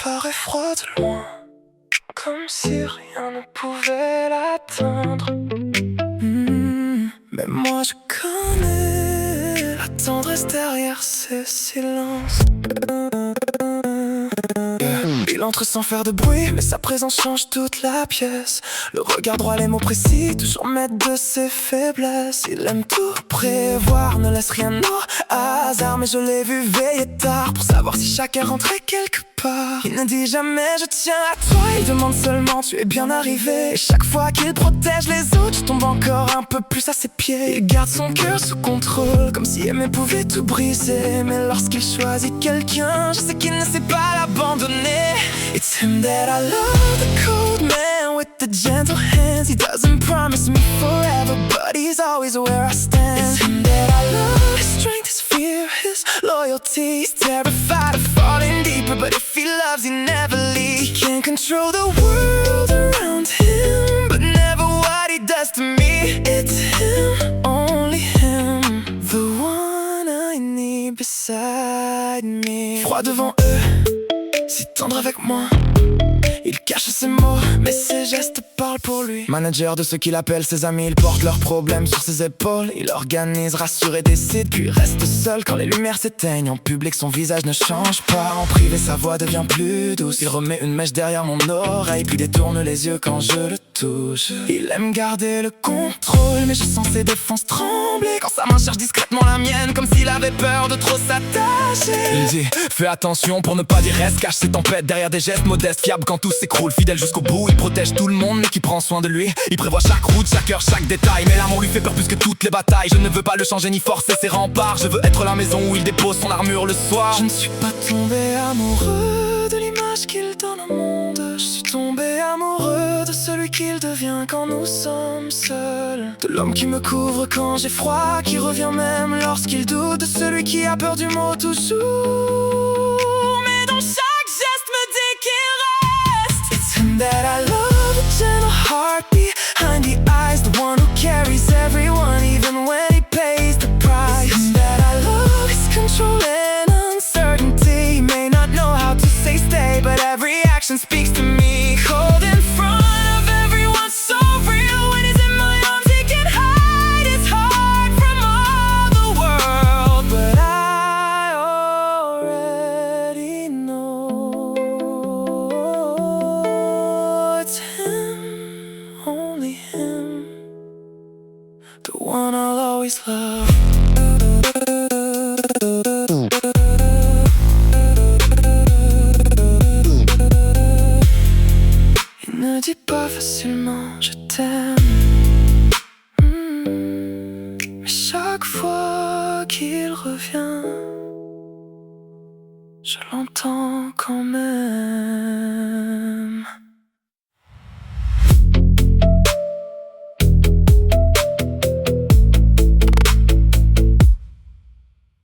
paraît froid de loin, comme si rien ne pouvait l'atteindre. Mais moi je connais la tendresse derrière ces silences. Il entre sans faire de bruit, mais sa présence change toute la pièce. Le regard droit, les mots précis, toujours maître de ses faiblesses. Il aime tout prévoir, ne laisse rien au hasard. Mais je l'ai vu veiller tard pour savoir si chacun rentrait quelque part. Il ne dit jamais je tiens à toi, il demande seulement tu es bien arrivé. Et chaque fois qu'il protège les autres, je tombe encore un peu plus à ses pieds. Il garde son cœur sous contrôle, comme si aimer pouvait tout briser. Mais lorsqu'il choisit quelqu'un, je sais qu'il ne sait pas l'abandonner. It's him that I love, the cold man with the gentle hands. He doesn't promise me forever, but he's always where I stand. It's him that I love, his strength, his fear, his loyalty. He's terrified of falling deeper, but if he loves, he never leaves. He can't control the world around him, but never what he does to me. It's him, only him, the one I need beside me. Froid devant eux, si tendre avec moi. Il cache ses mots, mais ses gestes parlent pour lui. Manager de ceux qu'il appelle ses amis, il porte leurs problèmes sur ses épaules. Il organise, rassure et décide, puis reste seul quand les lumières s'éteignent. En public, son visage ne change pas. En privé, sa voix devient plus douce. Il remet une mèche derrière mon oreille, puis détourne les yeux quand je le touche. Il aime garder le contrôle, mais je sens ses défenses trembler quand sa main cherche discrètement la mienne, comme s'il avait peur de trop s'attacher. Il dit, fais attention pour ne pas dire reste. Cache ses tempêtes derrière des gestes modestes, fiable quand tout s'écroule, fidèle jusqu'au bout. Il protège tout le monde mais qui prend soin de lui. Il prévoit chaque route, chaque heure, chaque détail. Mais l'amour lui fait peur plus que toutes les batailles. Je ne veux pas le changer ni forcer ses remparts. Je veux être la maison où il dépose son armure le soir. Je ne suis pas tombé amoureux de l'image qu'il donne au monde. Je suis tombé amoureux de celui qu'il devient quand nous sommes seuls. De l'homme qui me couvre quand j'ai froid, qui revient même lorsqu'il doute. De celui qui a peur du mot toujours, mais dont chaque geste me dit qu'il reste. It's him that I love, a gentle heart behind the eyes, the one who carries everyone even when he pays the price. It's him that I love, his control and uncertainty. He may not know how to say stay, but every action speaks to me. Cold in front of everyone, so real. When he's in my arms, he can hide his heart from all the world. But I already know it's him, only him, the one I'll always love. Il ne dit pas facilement je t'aime, mais chaque fois qu'il revient, je l'entends quand même.